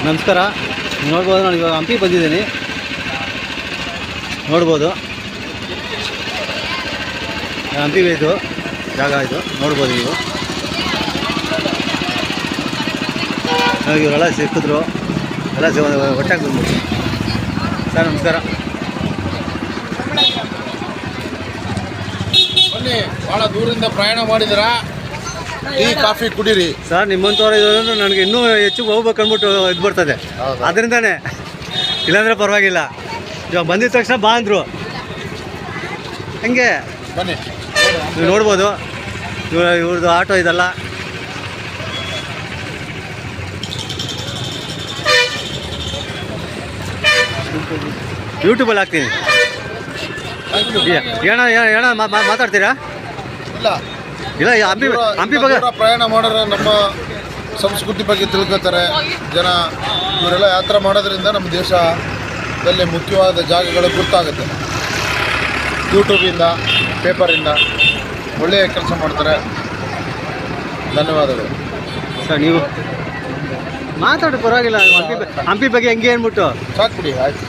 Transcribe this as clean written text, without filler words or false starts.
ನಮಸ್ಕಾರ. ನೋಡ್ಬೋದು, ನಾನು ಇವಾಗ ಹಂಪಿ ಬಂದಿದ್ದೀನಿ. ನೋಡ್ಬೋದು, ಹಂಪಿ ಇದು ಜಾಗ, ಇದು ನೋಡ್ಬೋದು ನೀವು. ಇವರೆಲ್ಲ ಸಿಕ್ಕಿದ್ರು, ಎಲ್ಲ ಒಟ್ಟಾಗಿ ಬಂದ್ಬಿಟ್ಟು. ಸರ್ ನಮಸ್ಕಾರ. ಬನ್ನಿ, ಭಾಳ ದೂರದಿಂದ ಪ್ರಯಾಣ ಮಾಡಿದಿರಾ, ಟೀ ಕಾಫಿ ಕುಡೀರಿ. ಸರ್ ನಿಮ್ಮಂಥವ್ರು ಇರೋದ್ರಿಂದ ನನಗೆ ಇನ್ನೂ ಹೆಚ್ಚು ಹೋಗ್ಬೇಕು ಅಂದ್ಬಿಟ್ಟು ಇದು ಬರ್ತದೆ. ಅದರಿಂದನೇ, ಇಲ್ಲಾಂದರೆ ಪರವಾಗಿಲ್ಲ. ಇವಾಗ ಬಂದಿದ ತಕ್ಷಣ ಬಾ ಅಂದರು. ಹಂಗೆ ಬನ್ನಿ, ನೀವು ನೋಡ್ಬೋದು, ಇವ್ರದ್ದು ಆಟೋ ಇದೆಲ್ಲ. ಯೂಟ್ಯೂಬಲ್ಲಿ ಹಾಕ್ತೀನಿ. ಏನ ಮಾತಾಡ್ತೀರಾ? ಇಲ್ಲ ಹಂಪಿ ಬಗ್ಗೆ ಪ್ರಯಾಣ ಮಾಡಿದ್ರೆ ನಮ್ಮ ಸಂಸ್ಕೃತಿ ಬಗ್ಗೆ ತಿಳ್ಕೊತಾರೆ ಜನ. ಇವರೆಲ್ಲ ಯಾತ್ರೆ ಮಾಡೋದ್ರಿಂದ ನಮ್ಮ ದೇಶದಲ್ಲಿ ಮುಖ್ಯವಾದ ಜಾಗಗಳು ಗೊತ್ತಾಗುತ್ತೆ. ಯೂಟ್ಯೂಬಿಂದ, ಪೇಪರಿಂದ ಒಳ್ಳೆಯ ಕೆಲಸ ಮಾಡ್ತಾರೆ. ಧನ್ಯವಾದಗಳು ಸರ್. ನೀವು ಮಾತಾಡಿ ಪರವಾಗಿಲ್ಲ. ಹಂಪಿ ಬಗ್ಗೆ ಹೆಂಗೆ ಅಂದ್ಬಿಟ್ಟು ಸಾಕು ಬಿಡಿ, ಆಯ್ತು.